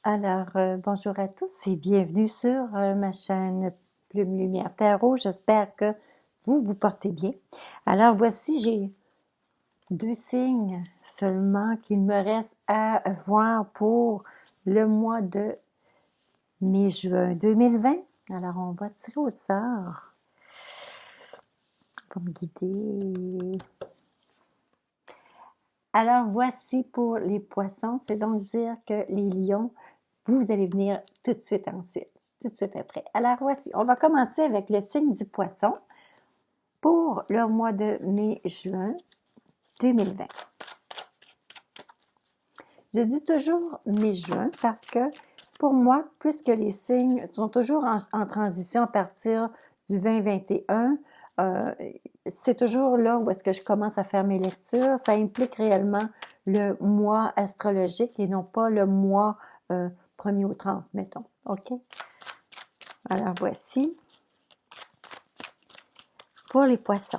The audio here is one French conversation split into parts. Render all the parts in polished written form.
Alors, bonjour à tous et bienvenue sur ma chaîne Plume Lumière Tarot. J'espère que vous vous portez bien. Alors, voici, j'ai 2 signes seulement qu'il me reste à voir pour le mois de mai-juin 2020. Alors, on va tirer au sort. Pour me guider. Alors, voici pour les poissons. C'est donc dire que les lions, vous allez venir tout de suite ensuite. Tout de suite après. Alors voici, on va commencer avec le signe du poisson pour le mois de mai-juin 2020. Je dis toujours mai-juin parce que pour moi, plus que les signes sont toujours en transition à partir du 20-21, c'est toujours là où est-ce que je commence à faire mes lectures. Ça implique réellement le mois astrologique et non pas le mois 1er au 30, mettons. OK? Alors voici pour les poissons.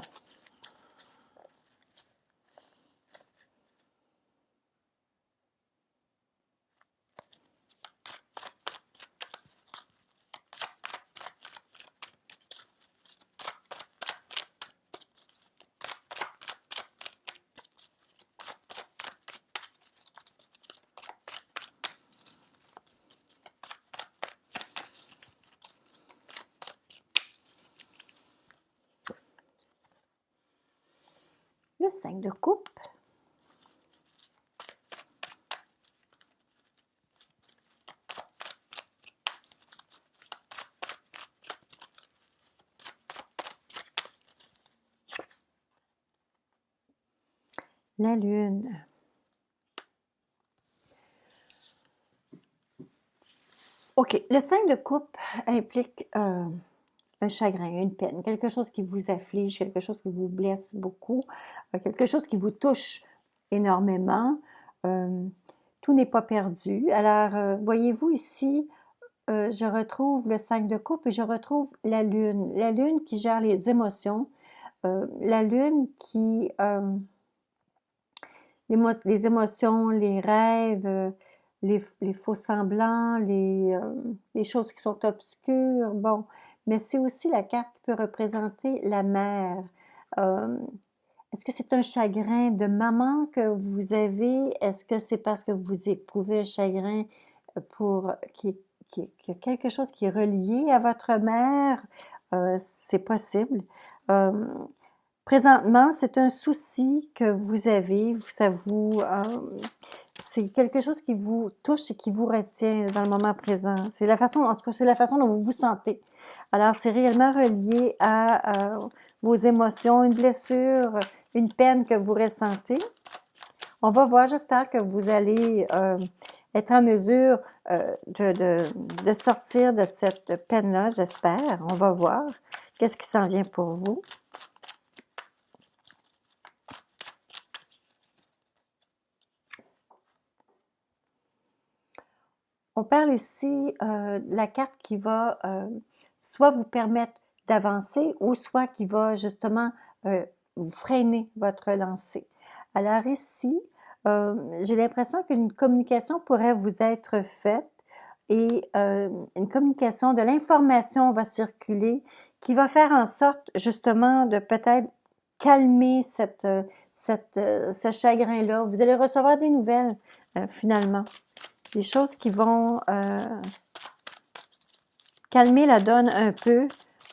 Le 5 de coupe. La lune. OK, le 5 de coupe implique un chagrin, une peine, quelque chose qui vous afflige, quelque chose qui vous blesse beaucoup, quelque chose qui vous touche énormément. Tout n'est pas perdu. Alors, voyez-vous ici, je retrouve le 5 de coupe et je retrouve la lune qui gère les émotions, la lune qui... les émotions, les rêves, les faux semblants, les choses qui sont obscures, bon. Mais c'est aussi la carte qui peut représenter la mère. Est-ce que c'est un chagrin de maman que vous avez? Est-ce que c'est parce que vous éprouvez un chagrin pour qu'il y a quelque chose qui est relié à votre mère? C'est possible. Présentement, c'est un souci que vous avez, c'est quelque chose qui vous touche et qui vous retient dans le moment présent. C'est la façon, en tout cas, c'est la façon dont vous vous sentez. Alors, c'est réellement relié à vos émotions, une blessure, une peine que vous ressentez. On va voir, j'espère que vous allez être en mesure de sortir de cette peine-là, j'espère. On va voir qu'est-ce qui s'en vient pour vous. On parle ici de la carte qui va soit vous permettre d'avancer ou soit qui va justement vous freiner votre lancée. Alors ici, j'ai l'impression qu'une communication pourrait vous être faite et une communication de l'information va circuler qui va faire en sorte justement de peut-être calmer ce chagrin-là. Vous allez recevoir des nouvelles finalement. Des choses qui vont calmer la donne un peu.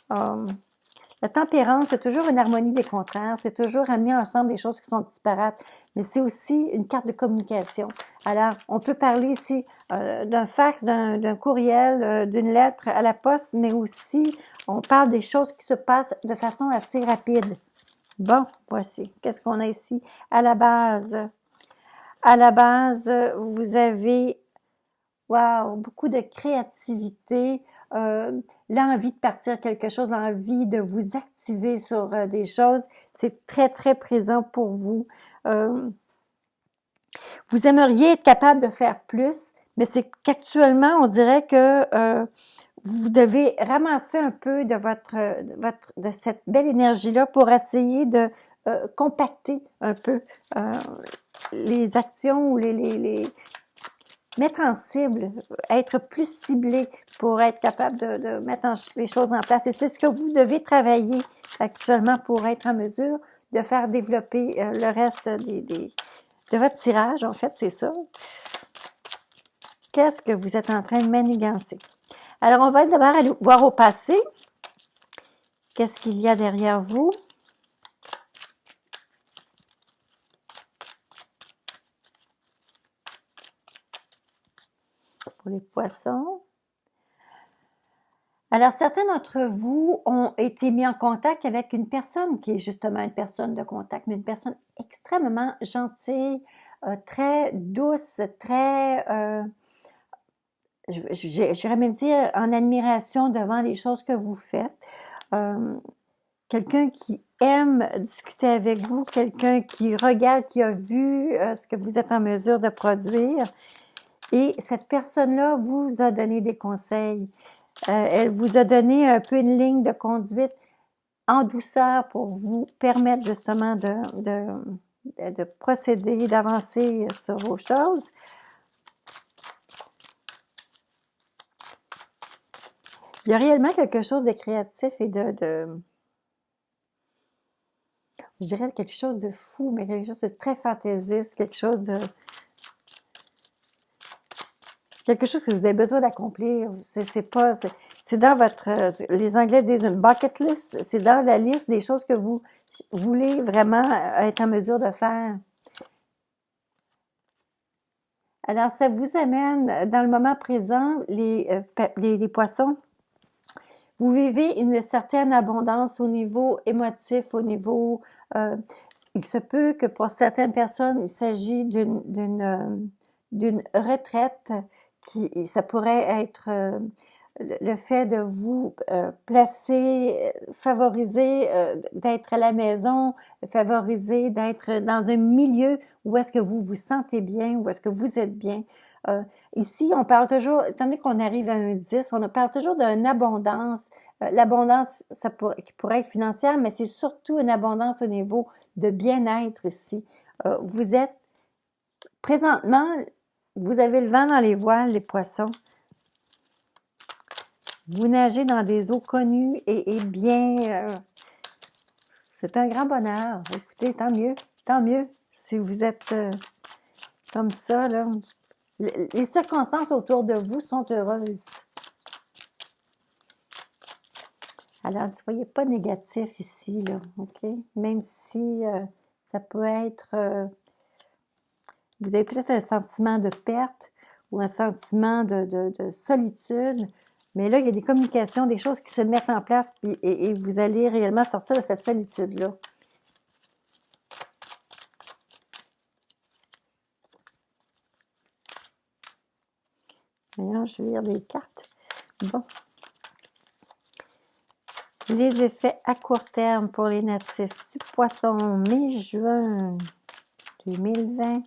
La tempérance, c'est toujours une harmonie des contraires, c'est toujours amener ensemble des choses qui sont disparates, mais c'est aussi une carte de communication. Alors, on peut parler ici d'un fax, d'un courriel, d'une lettre à la poste, mais aussi, on parle des choses qui se passent de façon assez rapide. Bon, voici. Qu'est-ce qu'on a ici? À la base, vous avez... Wow, beaucoup de créativité, l'envie de partir quelque chose, l'envie de vous activer sur des choses, c'est très, très présent pour vous. Vous aimeriez être capable de faire plus, mais c'est qu'actuellement, on dirait que vous devez ramasser un peu de cette belle énergie-là pour essayer de compacter un peu les actions ou mettre en cible, être plus ciblé pour être capable de mettre les choses en place. Et c'est ce que vous devez travailler actuellement pour être en mesure de faire développer le reste de votre tirage, en fait, c'est ça. Qu'est-ce que vous êtes en train de manigancer? Alors, on va d'abord aller voir au passé. Qu'est-ce qu'il y a derrière vous? Pour les poissons. Alors, certains d'entre vous ont été mis en contact avec une personne qui est justement une personne de contact, mais une personne extrêmement gentille, très douce, très, j'irais même dire, en admiration devant les choses que vous faites. Quelqu'un qui aime discuter avec vous, quelqu'un qui regarde, qui a vu ce que vous êtes en mesure de produire. Et cette personne-là vous a donné des conseils. Elle vous a donné un peu une ligne de conduite en douceur pour vous permettre justement de procéder, d'avancer sur vos choses. Il y a réellement quelque chose de créatif et je dirais quelque chose de fou, mais quelque chose de très fantaisiste, quelque chose que vous avez besoin d'accomplir. C'est dans votre, les Anglais disent une bucket list, c'est dans la liste des choses que vous voulez vraiment être en mesure de faire. Alors, ça vous amène dans le moment présent, les poissons. Vous vivez une certaine abondance au niveau émotif, au niveau... il se peut que pour certaines personnes, il s'agit d'une retraite ça pourrait être le fait de vous placer, favoriser d'être à la maison, favoriser d'être dans un milieu où est-ce que vous vous sentez bien, où est-ce que vous êtes bien. Ici, on parle toujours, étant donné qu'on arrive à un 10, on parle toujours d'une abondance. L'abondance, qui pourrait être financière, mais c'est surtout une abondance au niveau de bien-être ici. Vous êtes, présentement, vous avez le vent dans les voiles, les poissons. Vous nagez dans des eaux connues et bien. C'est un grand bonheur. Écoutez, tant mieux, tant mieux. Si vous êtes comme ça, là. Les circonstances autour de vous sont heureuses. Alors, ne soyez pas négatif ici, là, OK? Même si ça peut être... vous avez peut-être un sentiment de perte ou un sentiment de solitude, mais là, il y a des communications, des choses qui se mettent en place et vous allez réellement sortir de cette solitude-là. Maintenant, je vais lire des cartes. Bon. Les effets à court terme pour les natifs du poisson, mai-juin 2020.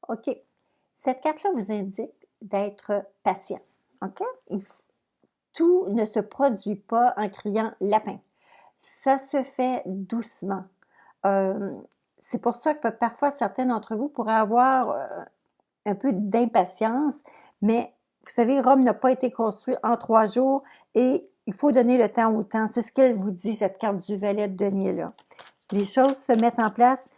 OK. Cette carte-là vous indique d'être patient. OK? Tout ne se produit pas en criant lapin. Ça se fait doucement. C'est pour ça que parfois certains d'entre vous pourraient avoir un peu d'impatience, mais vous savez, Rome n'a pas été construit en 3 jours et il faut donner le temps au temps. C'est ce qu'elle vous dit, cette carte du valet de denier-là. Les choses se mettent en place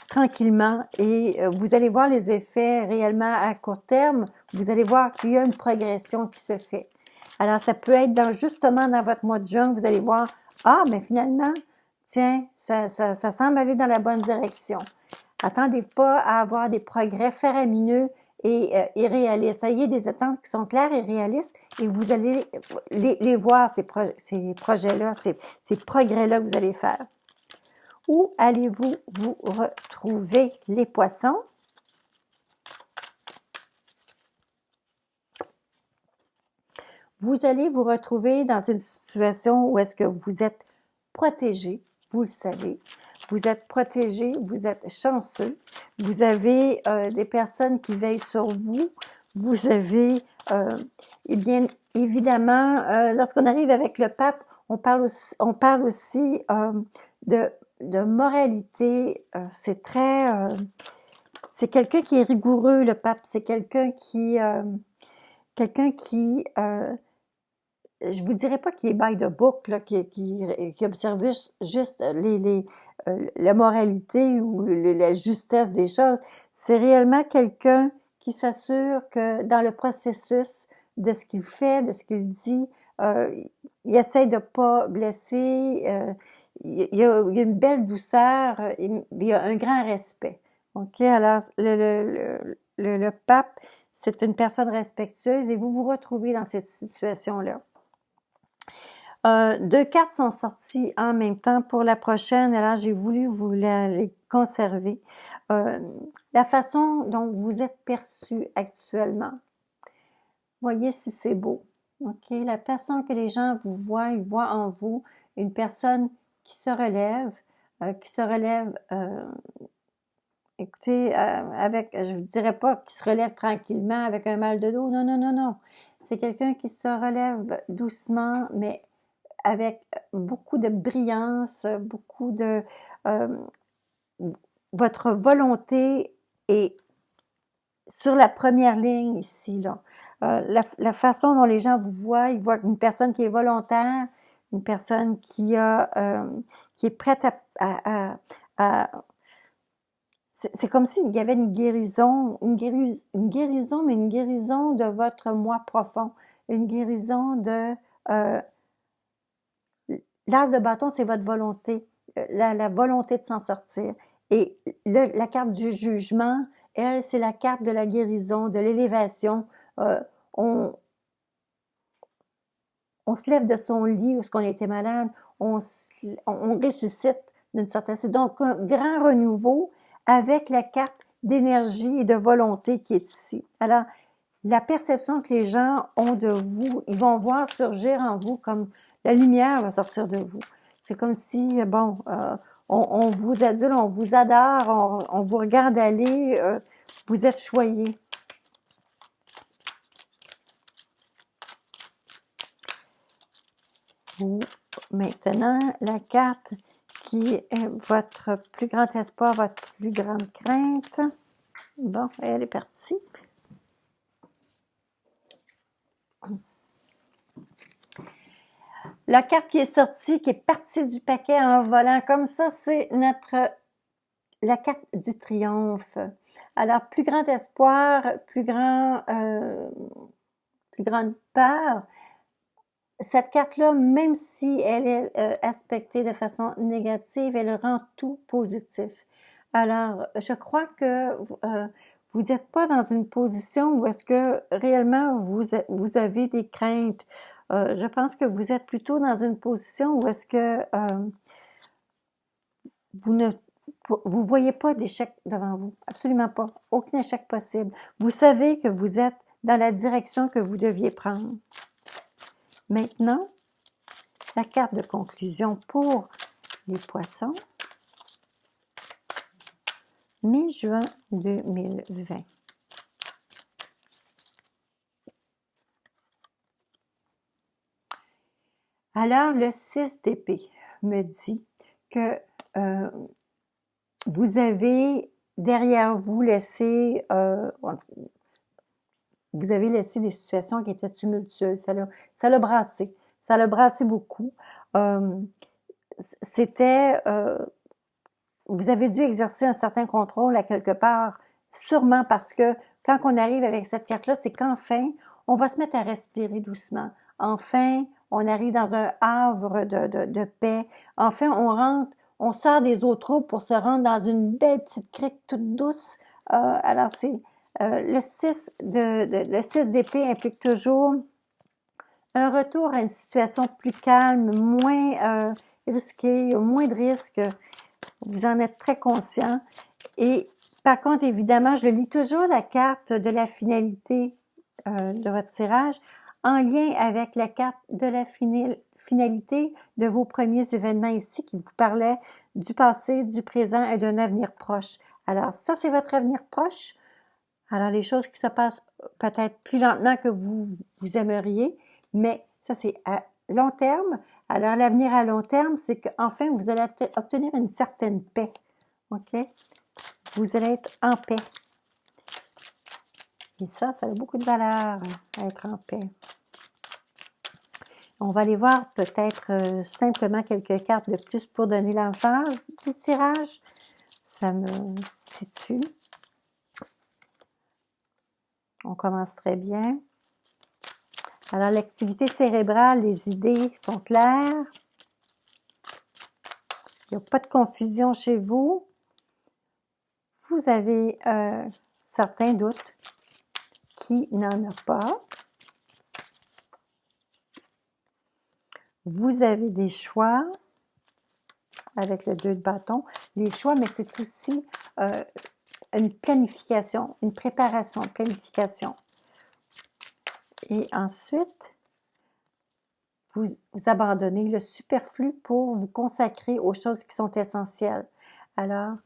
tranquillement et vous allez voir les effets réellement à court terme. Vous allez voir qu'il y a une progression qui se fait. Alors, ça peut être justement dans votre mois de juin, vous allez voir, ah, mais finalement, tiens, ça semble aller dans la bonne direction. Attendez pas à avoir des progrès faramineux et réalistes. Ayez des attentes qui sont claires et réalistes et vous allez les voir, ces projets-là, ces progrès-là que vous allez faire. Où allez-vous vous retrouver, les poissons? Vous allez vous retrouver dans une situation où est-ce que vous êtes protégé, vous le savez. Vous êtes protégé, vous êtes chanceux. Vous avez des personnes qui veillent sur vous. Vous avez, et bien évidemment, lorsqu'on arrive avec le pape, on parle aussi de de moralité. C'est très... c'est quelqu'un qui est rigoureux, le pape. C'est quelqu'un qui... je vous dirais pas qu'il est by the book, là, qui observe juste la moralité ou la justesse des choses. C'est réellement quelqu'un qui s'assure que dans le processus de ce qu'il fait, de ce qu'il dit, il essaie de pas blesser, il y a une belle douceur, il y a un grand respect. OK? Alors, le pape, c'est une personne respectueuse et vous vous retrouvez dans cette situation-là. Deux cartes sont sorties en même temps pour la prochaine, alors j'ai voulu vous les conserver. La façon dont vous êtes perçu actuellement. Voyez si c'est beau. OK? La façon que les gens vous voient, ils voient en vous une personne qui se relève, écoutez, je ne dirais pas qu'il se relève tranquillement avec un mal de dos. Non, non, non, non. C'est quelqu'un qui se relève doucement, mais avec beaucoup de brillance, beaucoup de... votre volonté est sur la première ligne ici, là. La façon dont les gens vous voient, ils voient une personne qui est volontaire, une personne qui est prête à c'est comme s'il y avait une guérison, mais une guérison de votre moi profond, une guérison de... l'as de bâton, c'est votre volonté, la volonté de s'en sortir. Et la carte du jugement, elle, c'est la carte de la guérison, de l'élévation. On se lève de son lit où on était malade, on ressuscite d'une certaine façon. Donc, un grand renouveau avec la carte d'énergie et de volonté qui est ici. Alors, la perception que les gens ont de vous, ils vont voir surgir en vous comme la lumière va sortir de vous. C'est comme si, bon, on vous adule, on vous adore, on vous regarde aller, vous êtes choyé. Maintenant, la carte qui est votre plus grand espoir, votre plus grande crainte. Bon, elle est partie. La carte qui est sortie, qui est partie du paquet en volant comme ça, c'est la carte du triomphe. Alors, plus grand espoir, plus grande peur. Cette carte-là, même si elle est aspectée de façon négative, elle rend tout positif. Alors, je crois que vous n'êtes pas dans une position où est-ce que réellement vous avez des craintes. Je pense que vous êtes plutôt dans une position où est-ce que vous voyez pas d'échec devant vous. Absolument pas. Aucun échec possible. Vous savez que vous êtes dans la direction que vous deviez prendre. Maintenant, la carte de conclusion pour les poissons. Mi-juin 2020. Alors, le 6 d'épée me dit que vous avez derrière vous laissé, vous avez laissé des situations qui étaient tumultueuses. Ça l'a brassé. Ça l'a brassé beaucoup. Vous avez dû exercer un certain contrôle à quelque part, sûrement parce que quand on arrive avec cette carte-là, c'est qu'enfin, on va se mettre à respirer doucement. Enfin, on arrive dans un havre de paix. Enfin, on sort des eaux troubles pour se rendre dans une belle petite crique toute douce. Alors, c'est le 6 d'épée implique toujours un retour à une situation plus calme, moins risquée, moins de risques. Vous en êtes très conscient. Et par contre, évidemment, je lis toujours la carte de la finalité de votre tirage en lien avec la carte de la finalité de vos premiers événements ici qui vous parlaient du passé, du présent et d'un avenir proche. Alors, ça, c'est votre avenir proche. Alors, les choses qui se passent peut-être plus lentement que vous aimeriez, mais ça, c'est à long terme. Alors, l'avenir à long terme, c'est qu'enfin, vous allez obtenir une certaine paix. OK? Vous allez être en paix. Et ça a beaucoup de valeur, être en paix. On va aller voir peut-être simplement quelques cartes de plus pour donner l'emphase du tirage. Ça me situe. On commence très bien. Alors, l'activité cérébrale, les idées sont claires. Il n'y a pas de confusion chez vous. Vous avez certains doutes. Qui n'en a pas? Vous avez des choix avec le 2 de bâton. Les choix, mais c'est aussi une planification, une préparation, une planification. Et ensuite, vous abandonnez le superflu pour vous consacrer aux choses qui sont essentielles. Alors,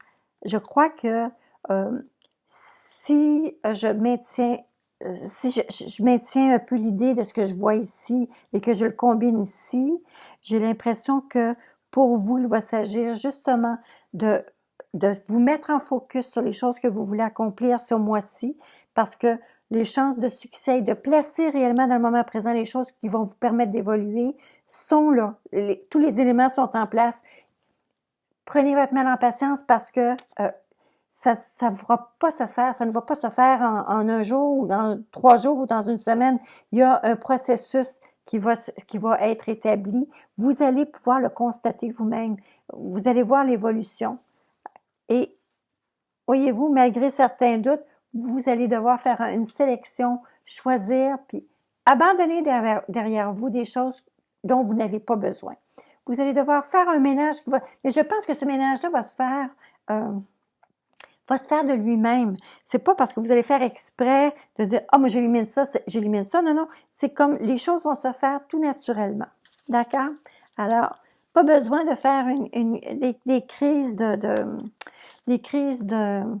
je crois que si je maintiens un peu l'idée de ce que je vois ici et que je le combine ici, j'ai l'impression que pour vous, il va s'agir justement de vous mettre en focus sur les choses que vous voulez accomplir ce mois-ci, parce que les chances de succès et de placer réellement dans le moment présent les choses qui vont vous permettre d'évoluer sont là. Tous les éléments sont en place. Prenez votre mal en patience parce que ça ne va pas se faire, ça ne va pas se faire en un jour ou dans 3 jours ou dans une semaine. Il y a un processus qui va être établi. Vous allez pouvoir le constater vous-même. Vous allez voir l'évolution. Et voyez-vous, malgré certains doutes, vous allez devoir faire une sélection, choisir, puis abandonner derrière vous des choses dont vous n'avez pas besoin. Vous allez devoir faire un ménage. Mais je pense que ce ménage-là va se faire de lui-même. C'est pas parce que vous allez faire exprès de dire « Ah, moi j'élimine ça, j'élimine ça ». Non, non, c'est comme les choses vont se faire tout naturellement. D'accord? Alors, pas besoin de faire des crises des crises de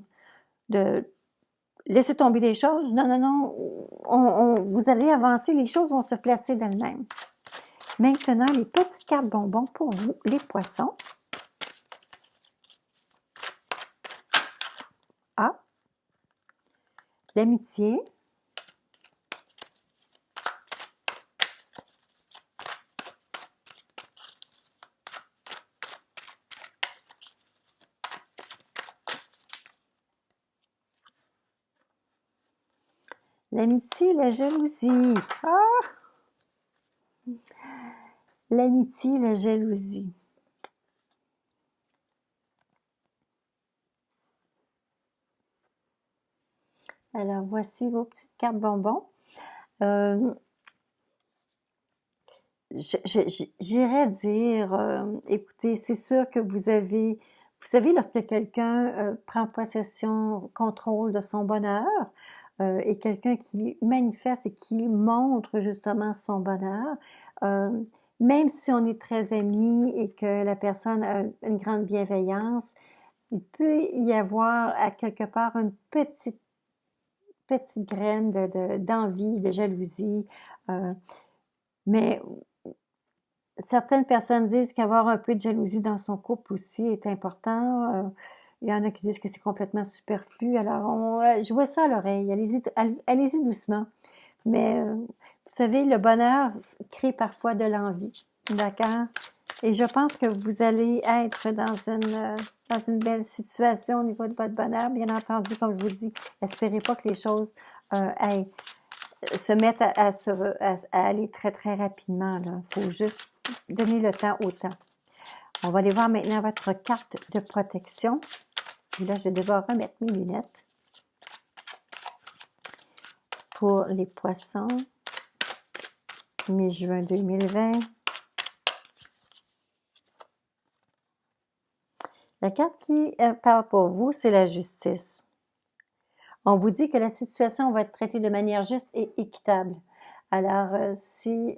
laisser tomber les choses. Non, non, non. Vous allez avancer, les choses vont se placer d'elles-mêmes. Maintenant, les petites cartes bonbons pour vous, les poissons. A. L'amitié. L'amitié, la jalousie. Ah! L'amitié, la jalousie. Alors, voici vos petites cartes bonbons. J'irais dire, écoutez, c'est sûr que vous savez, lorsque quelqu'un prend possession, contrôle de son bonheur, et quelqu'un qui manifeste et qui montre justement son bonheur, même si on est très amis et que la personne a une grande bienveillance, il peut y avoir à quelque part une petite graine d'envie, de jalousie, mais certaines personnes disent qu'avoir un peu de jalousie dans son couple aussi est important. Il y en a qui disent que c'est complètement superflu. Alors, jouez ça à l'oreille. Allez-y doucement. Mais, vous savez, le bonheur crée parfois de l'envie. D'accord? Et je pense que vous allez être dans une belle situation au niveau de votre bonheur. Bien entendu, comme je vous dis, espérez pas que les choses se mettent à aller très, très rapidement. Il faut juste donner le temps au temps. On va aller voir maintenant votre carte de protection. Et là, je vais devoir remettre mes lunettes. Pour les poissons, mi-juin 2020. La carte qui parle pour vous, c'est la justice. On vous dit que la situation va être traitée de manière juste et équitable. Alors, si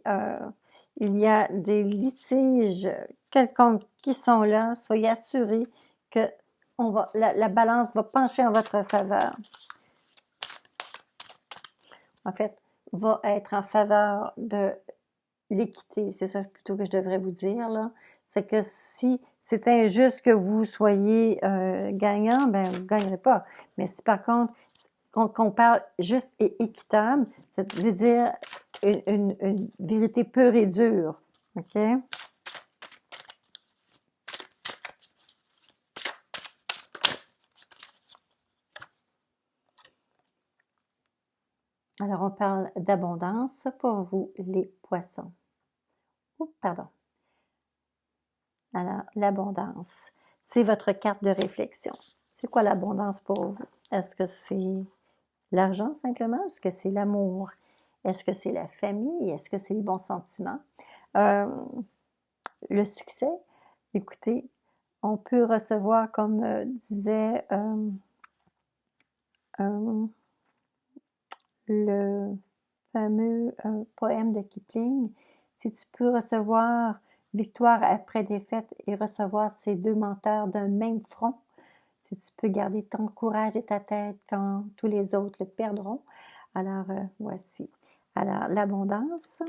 il y a des litiges quelconques qui sont là, soyez assurés que la balance va pencher en votre faveur. En fait, va être en faveur de l'équité, c'est ça plutôt que je devrais vous dire, là. C'est que si c'est injuste que vous soyez gagnant, ben vous ne gagnerez pas. Mais si par contre, qu'on parle juste et équitable, ça veut dire une vérité pure et dure. OK? Alors, on parle d'abondance pour vous, les poissons. Oh, pardon. Alors, l'abondance, c'est votre carte de réflexion. C'est quoi l'abondance pour vous? Est-ce que c'est l'argent simplement? Est-ce que c'est l'amour? Est-ce que c'est la famille? Est-ce que c'est les bons sentiments? Le succès, écoutez, on peut recevoir, comme disait le fameux poème de Kipling, si tu peux recevoir victoire après défaite et recevoir ces deux menteurs d'un même front, si tu peux garder ton courage et ta tête quand tous les autres le perdront. Alors, voici. Alors, l'abondance.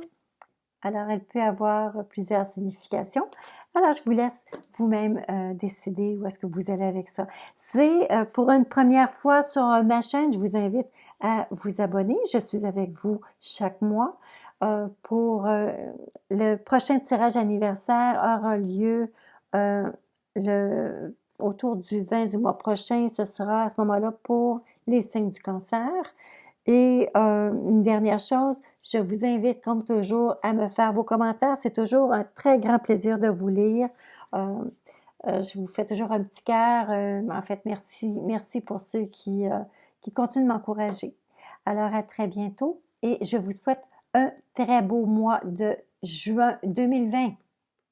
Alors, elle peut avoir plusieurs significations. Alors, je vous laisse vous-même décider où est-ce que vous allez avec ça. C'est pour une première fois sur ma chaîne, je vous invite à vous abonner. Je suis avec vous chaque mois. Pour le prochain tirage anniversaire aura lieu autour du 20 du mois prochain. Ce sera à ce moment-là pour les signes du cancer. Et une dernière chose, je vous invite comme toujours à me faire vos commentaires. C'est toujours un très grand plaisir de vous lire. Je vous fais toujours un petit cœur. En fait, merci pour ceux qui continuent de m'encourager. Alors, à très bientôt et je vous souhaite un très beau mois de juin 2020.